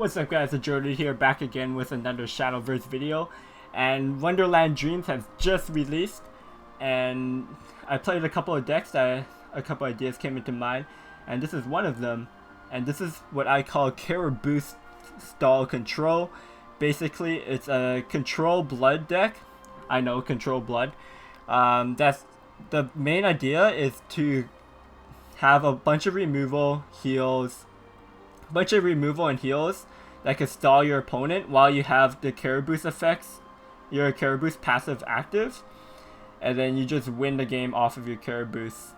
What's up guys, TheJordude here, back again with another Shadowverse video. And Wonderland Dreams has just released, and I played a couple of decks that a couple ideas came into mind, and this is one of them. And this is what I call Carabosse style control. Basically, it's a control blood deck. I know, control blood. That's the main idea, is to have a bunch of removal, heals, and heals that can stall your opponent while you have the Carabosse effects, your Carabosse passive active, and then you just win the game off of your Carabosse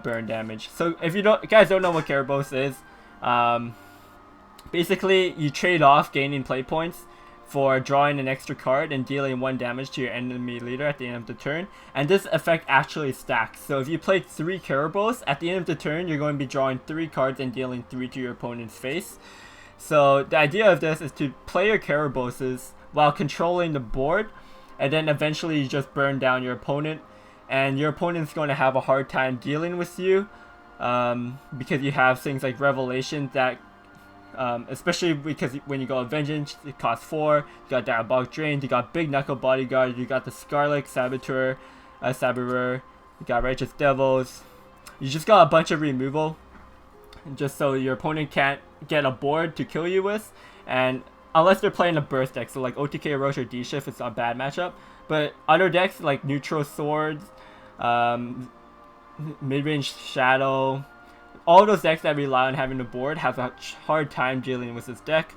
burn damage. So if you guys don't know what Carabosse is, basically you trade off gaining play points for drawing an extra card and dealing 1 damage to your enemy leader at the end of the turn, and this effect actually stacks. So if you played 3 Carabosse, at the end of the turn you're going to be drawing 3 cards and dealing 3 to your opponent's face. So the idea of this is to play your Carabosses while controlling the board, and then eventually you just burn down your opponent, and your opponent's going to have a hard time dealing with you, because you have things like Revelation that especially because when you go Vengeance, it costs 4, you got Diabolic Drain, you got Big Knuckle Bodyguard, you got the Scarlet Saboteur, you got Righteous Devils. You just got a bunch of removal, just so your opponent can't get a board to kill you with, and unless they're playing a burst deck, so like OTK Roche or D-Shift, it's not a bad matchup. But other decks like Neutral Swords, Mid-Range Shadow, all those decks that rely on having the board have a hard time dealing with this deck.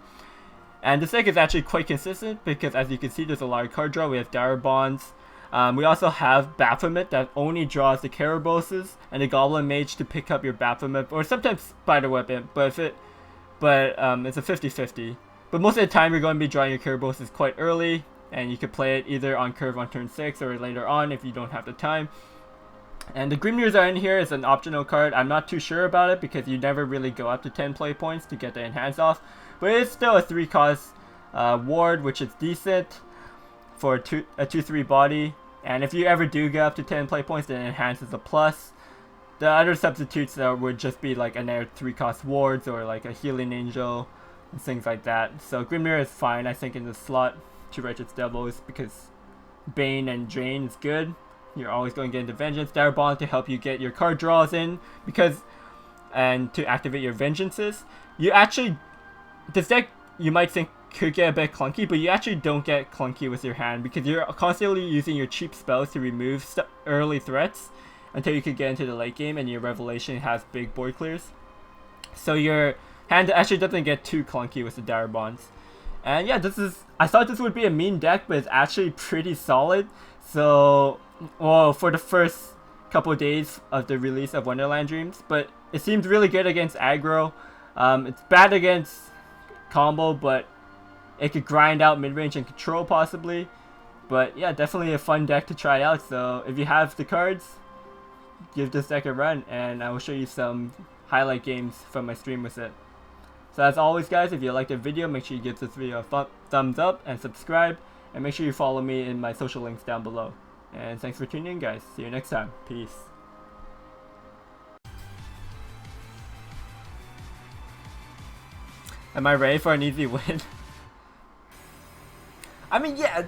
And this deck is actually quite consistent because, as you can see, there's a lot of card draw. We have Dire Bonds. We also have Baphomet that only draws the Carabosses and the Goblin Mage to pick up your Baphomet, or sometimes Spider Weapon, but it's a 50-50. But most of the time you're going to be drawing your Carabosses quite early, and you could play it either on curve on turn 6 or later on if you don't have the time. And the Grimners are in here as an optional card. I'm not too sure about it because you never really go up to 10 play points to get the enhance off. But it's still a 3-cost ward, which is decent for a 2/3 body. And if you ever do get up to 10 play points, then enhance is a plus. The other substitutes would just be like another 3-cost wards or like a Healing Angel and things like that. So Grimnir is fine, I think, in the slot. 2 Righteous Devils because Bane and Drain is good. You're always going to get into Vengeance. Dire Bond to help you get your card draws in, and to activate your Vengeances. You actually, this deck you might think could get a bit clunky, but you actually don't get clunky with your hand because you're constantly using your cheap spells to remove early threats until you can get into the late game and your Revelation has big board clears. So your hand actually doesn't get too clunky with the Dire Bonds. And yeah, I thought this would be a mean deck, but it's actually pretty solid. So, well, for the first couple of days of the release of Wonderland Dreams, but it seems really good against aggro. It's bad against combo, but it could grind out mid-range and control possibly. But yeah, definitely a fun deck to try out. So if you have the cards, give this deck a run, and I will show you some highlight games from my stream with it. So as always guys, if you liked the video, make sure you give this video a thumbs up and subscribe, and make sure you follow me in my social links down below. And thanks for tuning in guys, see you next time, peace. Am I ready for an easy win? I mean, yeah,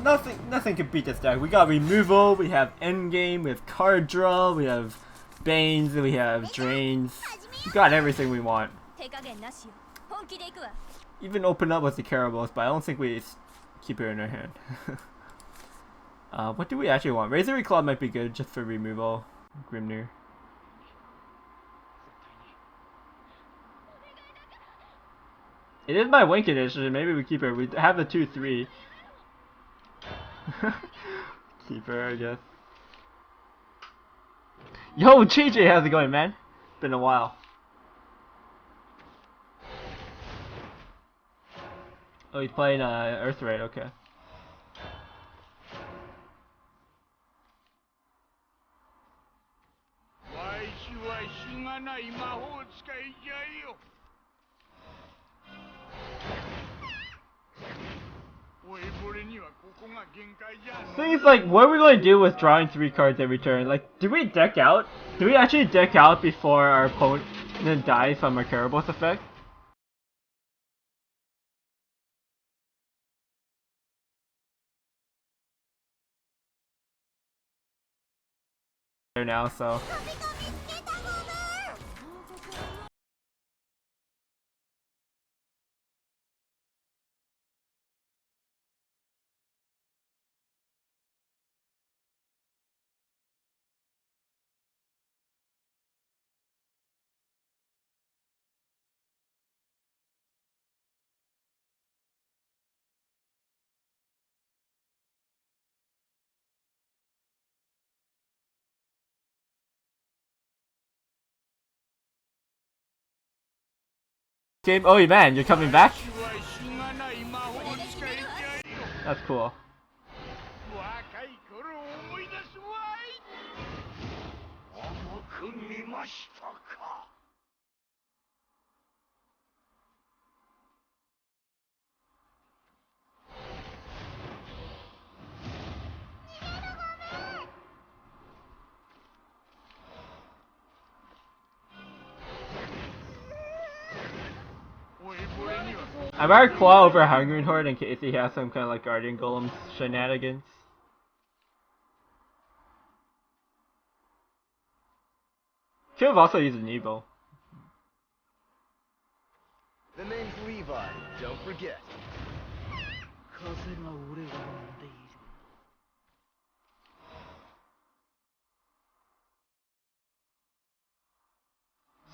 nothing can beat this deck. We got removal, we have endgame, we have card draw, we have Banes, we have Drains. We got everything we want. Even open up with the Carabosse, but I don't think we keep it in our hand. What do we actually want? Razor Claw might be good just for removal. Grimnir. It is my win condition. Maybe we keep her. We have the 2/3. Keep her, I guess. Yo, JJ, how's it going, man? Been a while. Oh, he's playing Earthraid, okay. Thing is, like, what are we going to do with drawing 3 cards every turn? Like, do we deck out? Do we actually deck out before our opponent dies from our Carabosse effect? there now, so. Game. Oh man, you're coming back? That's cool. I'd rather claw over Hungry Horde in case he has some kind of like Guardian Golem shenanigans. Could have also used an Evo. The name's Levi, don't forget.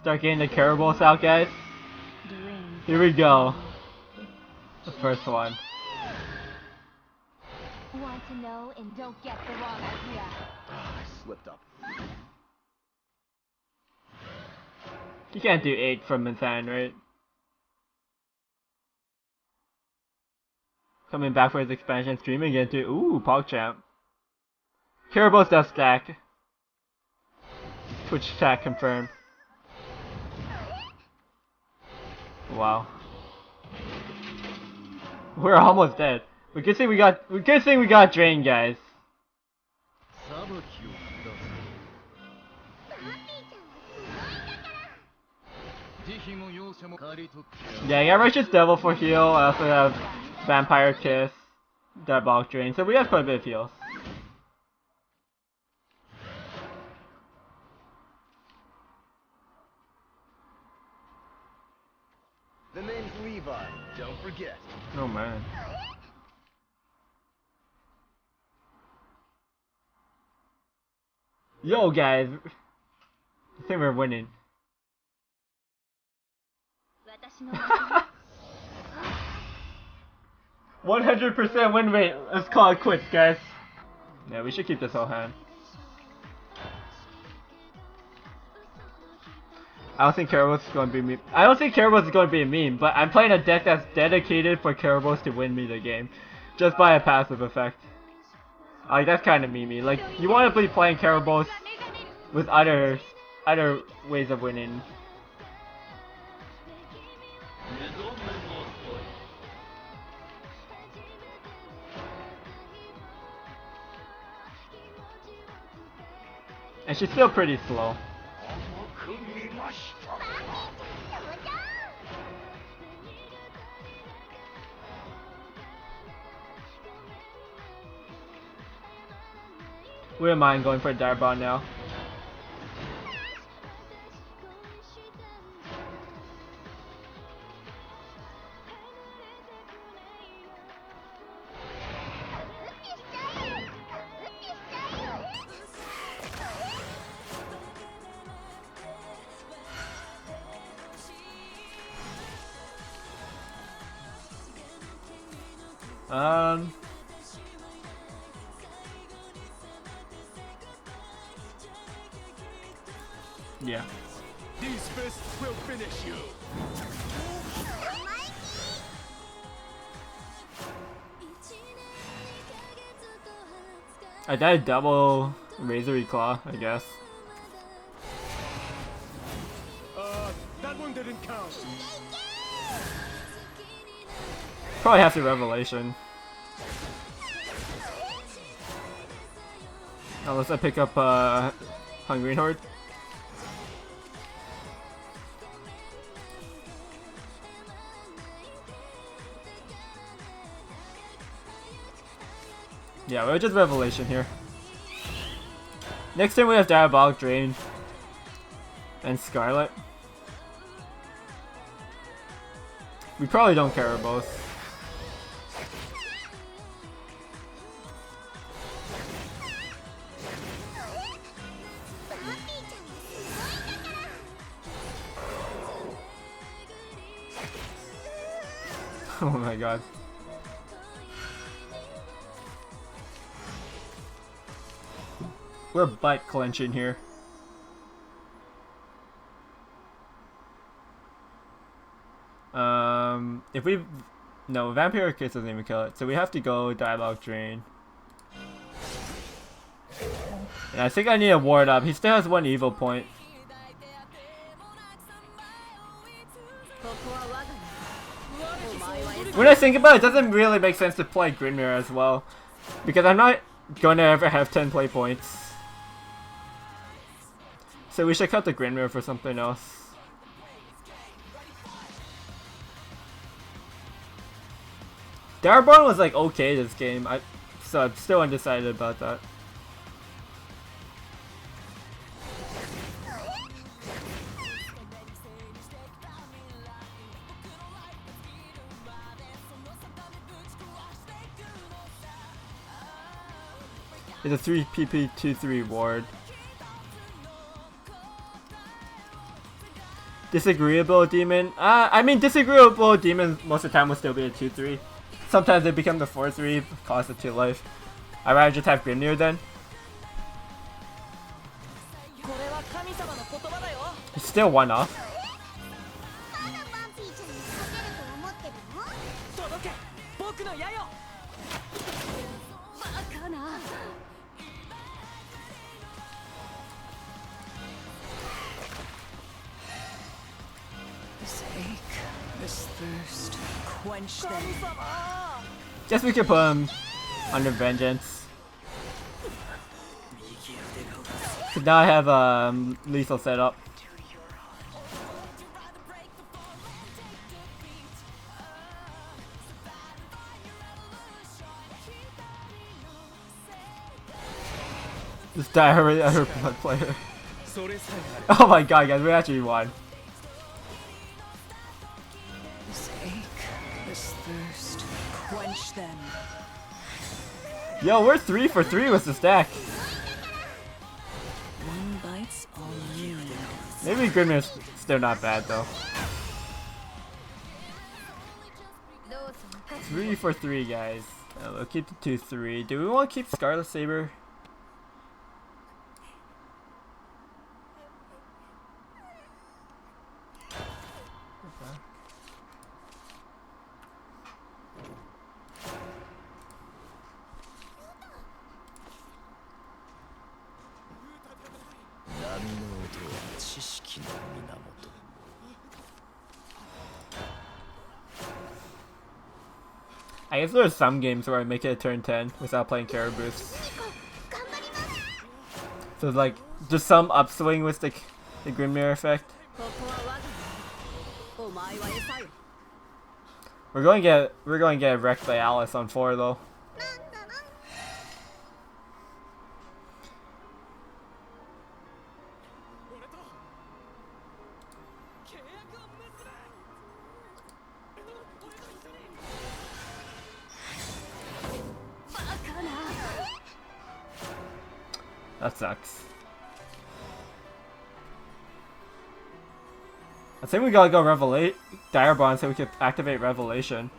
Start getting the Carabosse out, guys. Here we go. The first one. Want to know and don't get the wrong idea. I slipped up. You can't do 8 from Mizan, right? Coming back for his expansion stream again to ooh, PogChamp. Carabosse does stack. Twitch chat confirmed. Wow. We're almost dead. Good thing we got drained, guys. Yeah, I got Righteous Devil for heal. I also have Vampire Kiss, Diabolic Drain, so we have quite a bit of heals. The name's Levi, don't forget. Oh man. Yo guys, I think we're winning. 100% win rate. Let's call it quits, guys. Yeah, we should keep this whole hand. I don't think Carabosse is going to be me. I don't think Carabosse is going to be a meme, but I'm playing a deck that's dedicated for Carabosse to win me the game, just by a passive effect. Like that's kind of memey. Like you want to be playing Carabosse with other ways of winning. And she's still pretty slow. Wouldn't mind going for a Direbond now. Yeah. These fists will finish you. I died double Razory Claw, I guess. That one didn't count. Probably has a Revelation. Unless I pick up Hungry Horde. Yeah, we're just Revelation here. Next turn we have Diabolic Drain and Scarlet. We probably don't Carabosse. Oh my god. We're butt clenching here. If we... No, Vampiric Kiss doesn't even kill it, so we have to go Diabolic Drain. And I think I need a ward up. He still has one evil point. When I think about it, it doesn't really make sense to play Grimmirror as well, because I'm not going to ever have 10 play points. So we should cut the Grimmirror for something else. Darborn was like okay this game, so I'm still undecided about that. It's a 3 PP 2/3 ward. Disagreeable demon. I mean disagreeable demon most of the time will still be a 2/3. Sometimes they become the 4/3, cost of 2 life. I'd rather just have Grimnir then. It's still 1 off. This ache, this thirst, quench them. Guess we could put him under Vengeance. So now I have lethal set up. Just die already, other blood player. Oh my god, guys, we actually won. This ache, this thirst, quench them. Yo, we're 3 for 3 with the stack. One bites all you. Maybe Grimmir's still not bad though. 3 for 3, guys. We'll keep the 2/3. Do we want to keep Scarlet Saber? I guess there's some games where I make it a turn 10 without playing Carabosse. So like, just some upswing with the Grimnir effect. We're going to get wrecked by Alice on 4 though. That sucks. I think we gotta go Revelate Direbond so we can activate Revelation.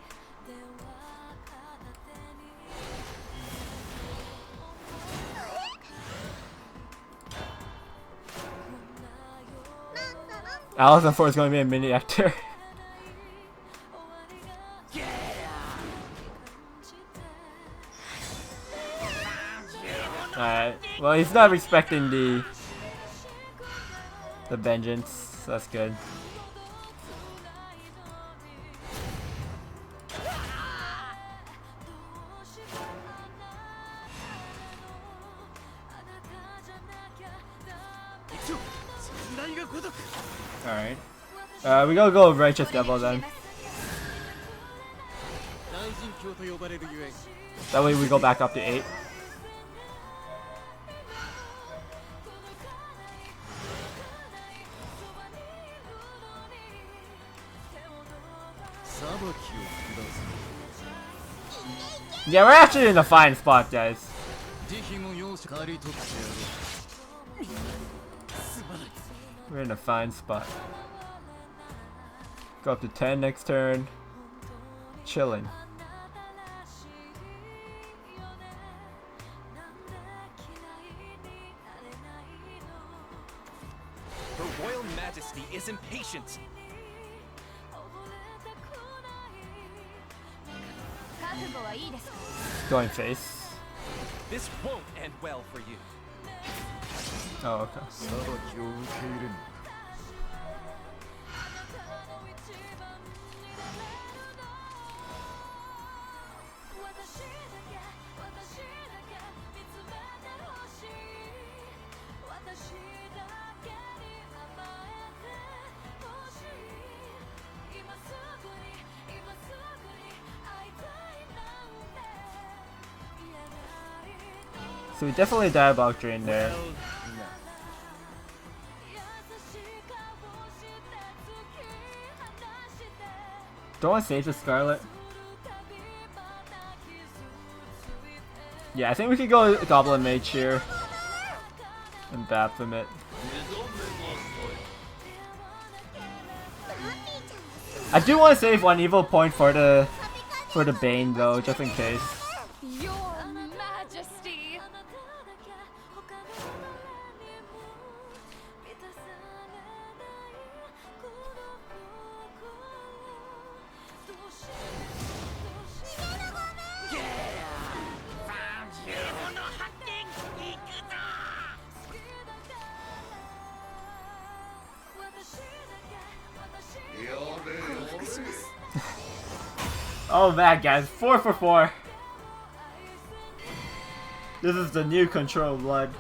Alice on 4 is gonna be a mini actor. Alright, well he's not respecting the vengeance, so that's good. Alright. We gotta go Righteous Devil then. That way we go back up to 8. Yeah, we're actually in a fine spot, guys. We're in a fine spot. Go up to 10 next turn. Chilling. Her Royal Majesty is impatient. Going face. This won't end well for you. Oh, okay. So we definitely Diabolic Drain there. Well, no. Don't want to save the Scarlet. Yeah, I think we could go Goblin Mage here. And Baphomet. I do want to save one evil point for the Bane though, just in case. Your Majesty. Oh man, guys, 4 for 4. This is the new Control Blood.